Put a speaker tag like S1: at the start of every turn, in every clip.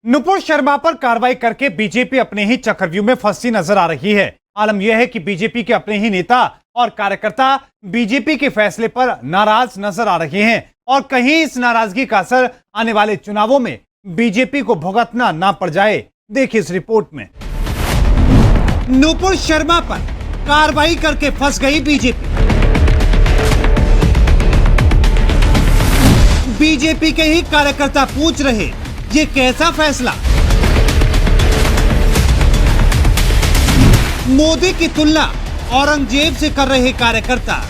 S1: नुपुर शर्मा पर कार्रवाई करके बीजेपी अपने ही चक्रव्यूह में फंसी नजर आ रही है। आलम यह है कि बीजेपी के अपने ही नेता और कार्यकर्ता बीजेपी के फैसले पर नाराज नजर आ रहे हैं और कहीं इस नाराजगी का असर आने वाले चुनावों में बीजेपी को भुगतना ना पड़ जाए। देखिए इस रिपोर्ट में। नुपुर शर्मा पर कार्रवाई करके फंस गई बीजेपी। बीजेपी के ही कार्यकर्ता पूछ रहे, ये कैसा फैसला? मोदी की तुलना औरंगजेब से कर रहे कार्यकर्ता।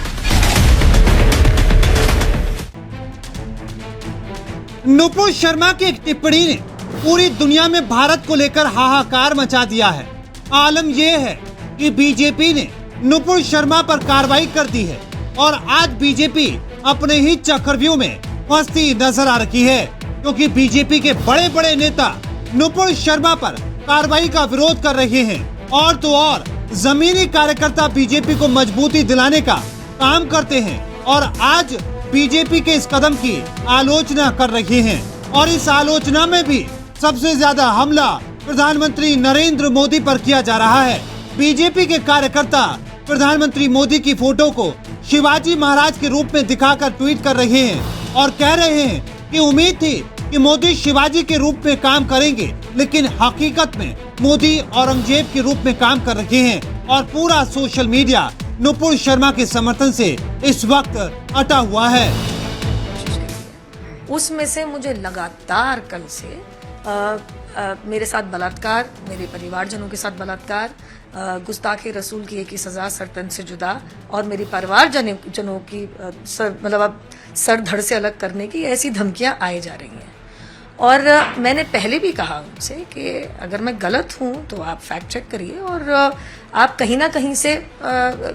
S1: नुपुर शर्मा की एक टिप्पणी ने पूरी दुनिया में भारत को लेकर हाहाकार मचा दिया है। आलम यह है कि बीजेपी ने नुपुर शर्मा पर कार्रवाई कर दी है और आज बीजेपी अपने ही चक्रव्यूह में फंसती नजर आ रही है, क्योंकि बीजेपी के बड़े बड़े नेता नुपुर शर्मा पर कार्रवाई का विरोध कर रहे हैं और तो और जमीनी कार्यकर्ता बीजेपी को मजबूती दिलाने का काम करते हैं और आज बीजेपी के इस कदम की आलोचना कर रहे हैं। और इस आलोचना में भी सबसे ज्यादा हमला प्रधानमंत्री नरेंद्र मोदी पर किया जा रहा है। बीजेपी के कार्यकर्ता प्रधानमंत्री मोदी की फोटो को शिवाजी महाराज के रूप में दिखाकर ट्वीट कर रहे हैं और कह रहे हैं कि उम्मीद थी कि मोदी शिवाजी के रूप में काम करेंगे, लेकिन हकीकत में मोदी औरंगजेब के रूप में काम कर रहे हैं। और पूरा सोशल मीडिया नुपुर शर्मा के समर्थन से इस वक्त अटा हुआ है।
S2: उसमें से मुझे लगातार कल से मेरे साथ बलात्कार, मेरे परिवारजनों के साथ बलात्कार, गुस्ताखे रसूल की एक ही सजा, सरतन से जुदा, और मेरी परिवारजनों की मतलब अब सर धड़ से अलग करने की ऐसी धमकियां आए जा रही हैं। और मैंने पहले भी कहा उनसे कि अगर मैं गलत हूं तो आप फैक्ट चेक करिए और आप कहीं ना कहीं से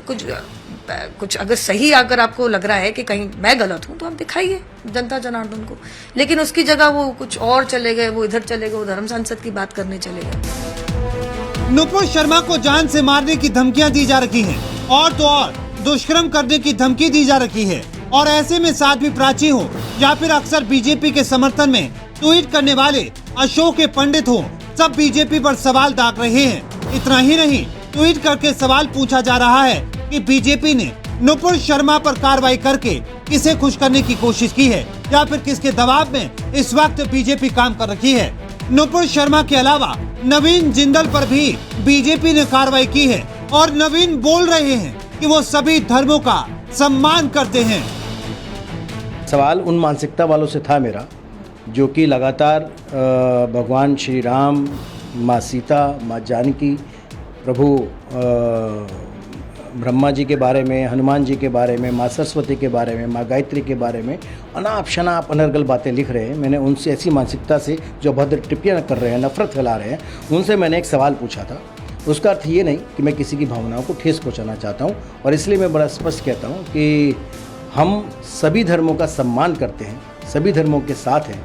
S2: कुछ अगर सही अगर आपको लग रहा है कि कहीं मैं गलत हूं तो आप दिखाइए जनता जनार्दन को। लेकिन उसकी जगह वो कुछ और चले गए, वो इधर चले गए, वो धर्म संसद की बात करने चले गए।
S1: नुपुर शर्मा को जान से मारने की धमकियां दी जा रही हैं और तो और दुष्कर्म करने की धमकी दी जा रही है। और ऐसे में साध्वी प्राची हो या फिर अक्सर बीजेपी के समर्थन में ट्वीट करने वाले अशोक के पंडित हो, सब बीजेपी पर सवाल दाग रहे हैं। इतना ही नहीं, ट्वीट करके सवाल पूछा जा रहा है कि बीजेपी ने नुपुर शर्मा पर कार्रवाई करके किसे खुश करने की कोशिश की है या फिर किसके दबाव में इस वक्त बीजेपी काम कर रही है। नुपुर शर्मा के अलावा नवीन जिंदल पर भी बीजेपी ने कार्रवाई की है और नवीन बोल रहे हैं कि वो सभी धर्मों का सम्मान करते हैं।
S3: सवाल उन मानसिकता वालों से था मेरा, जो कि लगातार भगवान श्री राम, माँ सीता, माँ जानकी, प्रभु ब्रह्मा जी के बारे में, हनुमान जी के बारे में, माँ सरस्वती के बारे में, माँ गायत्री के बारे में अनाप शनाप अनर्गल बातें लिख रहे हैं। मैंने उनसे ऐसी मानसिकता से जो भद्र टिप्पणियाँ कर रहे हैं, नफरत फैला रहे हैं, उनसे मैंने एक सवाल पूछा था। उसका अर्थ ये नहीं कि मैं किसी की भावनाओं को ठेस पहुँचाना चाहता हूँ, और इसलिए मैं बड़ा स्पष्ट कहता हूँ कि हम सभी धर्मों का सम्मान करते हैं, सभी धर्मों के साथ हैं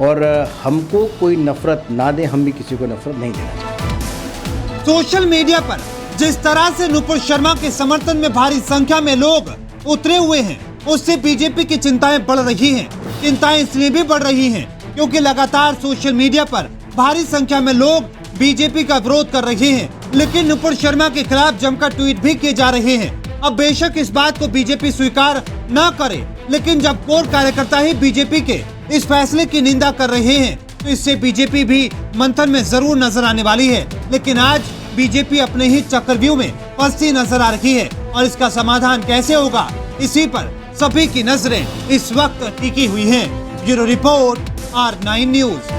S3: और हमको कोई नफरत ना दे, हम भी किसी को नफरत नहीं देना चाहते।
S1: सोशल मीडिया पर जिस तरह से नुपुर शर्मा के समर्थन में भारी संख्या में लोग उतरे हुए हैं, उससे बीजेपी की चिंताएं बढ़ रही हैं। चिंताएं इसलिए भी बढ़ रही हैं क्योंकि लगातार सोशल मीडिया पर भारी संख्या में लोग बीजेपी का विरोध कर रहे हैं, लेकिन नुपुर शर्मा के खिलाफ जमकर ट्वीट भी किए जा रहे हैं। अब बेशक इस बात को बीजेपी स्वीकार न करे, लेकिन जब कोर कार्यकर्ता ही बीजेपी के इस फैसले की निंदा कर रहे हैं तो इससे बीजेपी भी मंथन में जरूर नजर आने वाली है। लेकिन आज बीजेपी अपने ही चक्रव्यूह में फंसी नजर आ रही है और इसका समाधान कैसे होगा, इसी पर सभी की नजरें इस वक्त टिकी हुई हैं। Bureau report, R9 news.